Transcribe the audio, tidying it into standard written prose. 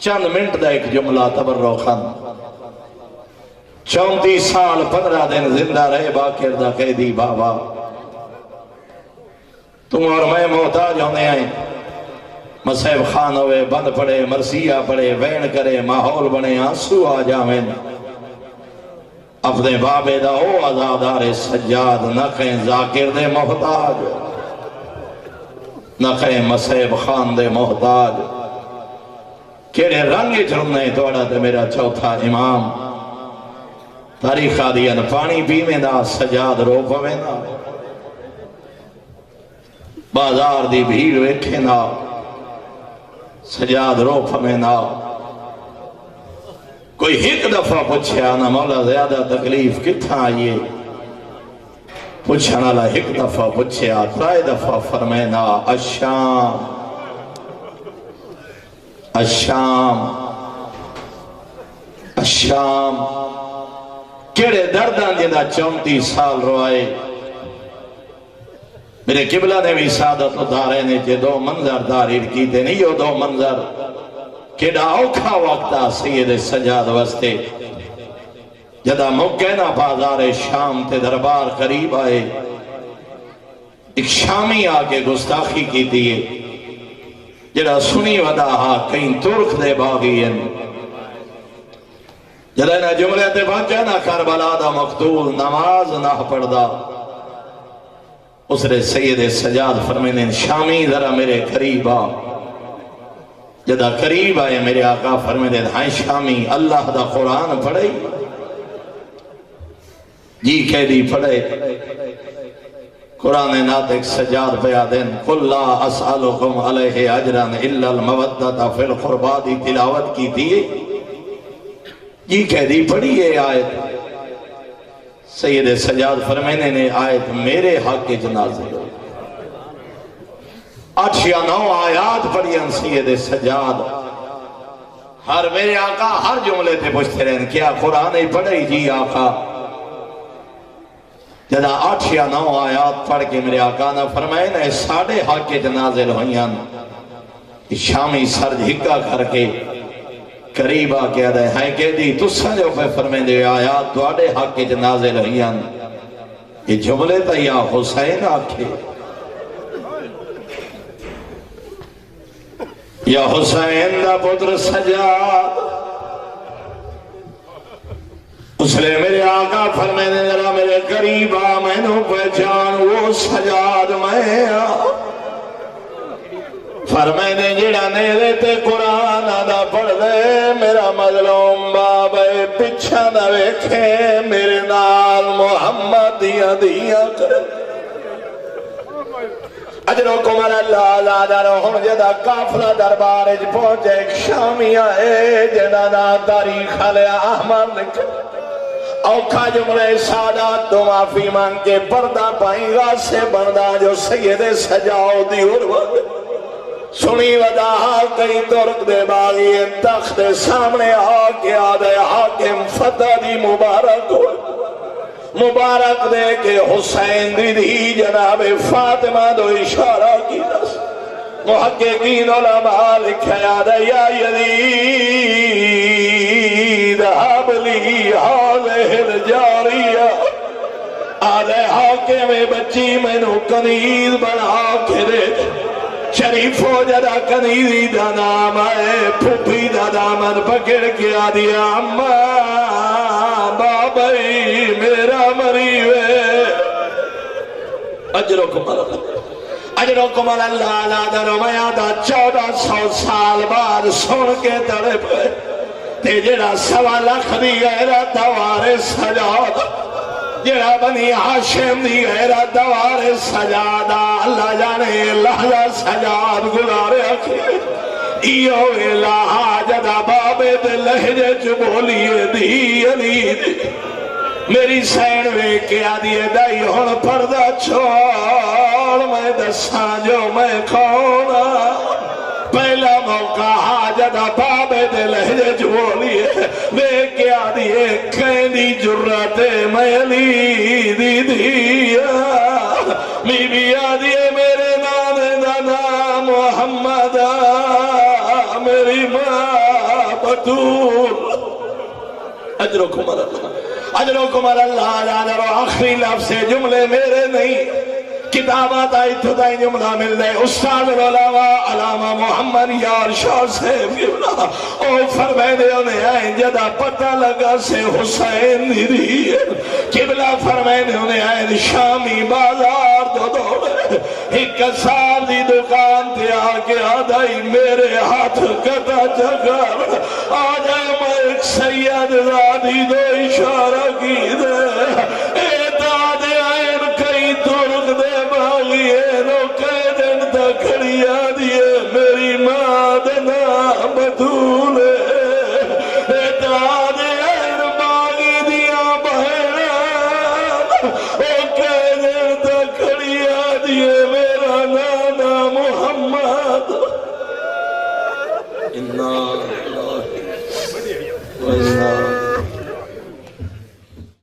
چند منٹ دا ایک جملہ تبرکاً 34 سال 15 دن زندہ رہے باقر دا قیدی بابا تم اور میں محتاج ہونے آئیں مصحف خان ہوئے بند پڑے مرثیہ پڑے وین کرے ماحول بنے آنسو آ جاویں اپنے بابے دا او آزادار سجاد نہ کہیں ذاکر دے محتاج نہ کہیں مصحف خان دے محتاج کیڑے رنگ چرنے توڑا تے میرا چوتھا امام تاریخ آدین پانی پیویں دا سجاد رو پویں دا بازار دی بھیڑ ویکھیں دا سجاد رو پویں دا کوئی ایک دفعہ پوچھیا نا مولا زیادہ تکلیف کتھا آئیے پوچھنا لا ایک دفعہ پوچھیا ترائے دفعہ فرمینا الشام الشام الشام کیڑے دردان جنہ 34 سال روائے میرے قبلہ نے بھی سعادت دارے نے جے دو منظر داریر کی دے نہیں ہو دو منظر کیڑا اوکھا وقتا سید سجاد وستے جدہ مکینہ بازار شام تے دربار قریب آئے ایک شامی آکے گستاخی کی دیئے جدہ سنی ودا ہا کہیں ترک دے باغی ہیں جدہ نہ جملے تے بچہ نہ کربلا دا مقتول نماز نہ پڑھدا اس نے سید سجاد فرمینے شامی ذرا میرے قریب آ جدہ قریب آئے میرے آقا فرمینے ہائیں شامی اللہ دا قرآن پڑھے جی قیدی پڑھے قرآن ناطق سجاد بیادن قُلْ لَا أَسْأَلُكُمْ عَلَيْهِ أَجْرًا إِلَّا الْمَوَدَّةَ فِي الْقُرْبَاتِ تلاوت کی دیئے جی قیدی پڑھی ہے آیت سید سجاد فرمینے نے آیت میرے حق کے جنازے 8 یا 9 آیات پڑھی ہیں سید سجاد ہر میرے آقا ہر جملے تے پوچھتے رہے کیا قرآن ہی پڑھے جی آقا جدہ 8 یا 9 آیات پڑھ کے میرے آقا نے فرمائے نا ساڑھے حق کے جنازے ہوئیاں شامی سر جھگا کر کے قریبا کہہ دے ہیں کہ دی تسا جو پہ فرمائے دے آیات دوڑے حق کے جنازے ہوئیاں یہ جملے تا یا حسین آکھے یا حسین دا پتر سجاد اس لئے میرے آقا فرمینے ذرا میرے قریب آ میں نو پہچان وہ سجاد میں آ فرمینے جڑا نیرے تے قرآن آدھا پڑھ دے میرا مظلوم بابے پچھا نہ ویکھے میرے نال محمد دیا دیا کرے اجرکم اللہ زیادہ رہن جدہ کافلہ دربارج پہنچے ایک شامی آئے جنہ نا تاریخ علیہ احمد نکل اوکھا جملے سادات تو معافی مانگ کے پردہ پائیں گا سے بندہ جو سید سجاؤ دی عروت سنی ودا کئی ترک دے باغی تخت سامنے آکے آدھے حاکم فتح دی مبارک ہو مبارک دے کہ حسین دی جناب فاطمہ دو اشارہ کی دس محققین علماء لکھیا دے یا یزید حبلی حالہ الجاریہ آدھے حاکم بچی میں نو کنیز بنا کے دے شریف ہو جدہ کنیزی دا نام آئے پھوپی دا دامن پکڑ کے آدھیا اماں بابائی میرا مریوے اجرکم اللہ نادر میادہ 1400 سال بعد سن کے تڑے پہ تے جڑا 1.25 لاکھ دی غیرت دوارے سجاد جڑا بنی ہاشم دی غیرت دوارے سجادہ اللہ جانے لحظہ سجاد گزارے اکھے ایو الہا جدا بابے دے لہجے چ بولیے دی علی دی میری سین وے کیا دیے دائی ہون پردہ چھوڑ میں دساں جو میں کھونا پہلا موقع حاجدہ بابے دے لہجے چ بولیے وے کیا دیے کہیں دی جرات میں علی دی دیا بی بی آدھیے میرے نام دا نام محمد میری ماں بطول اجرکم اللہ اجرکم اللہ جانا رو آخری لفظ جملے میرے نہیں کتابات آئی تو دائی جملہ مل دے استاد العلماء علامہ محمد یار شاہ صاحب قبلہ او فرمائنے انہیں آئیں جدا پتہ لگا سے حسین دی قبلہ فرمائنے انہیں آئیں شامی بازار دو دوڑے ایک صاحب دی دکان تے آگے آدھائی میرے ہاتھ کتا جگر آجا میں ایک سید زادی دو اشارہ کی دے اے دادے آئین کئی ترک دے باغیے نو قیدن تا کھڑیا دیے میری ماں دنا بطولے اے دادے آئین باغی دیا بہران او قیدن تا کھڑیا دیے میرا نانا محمد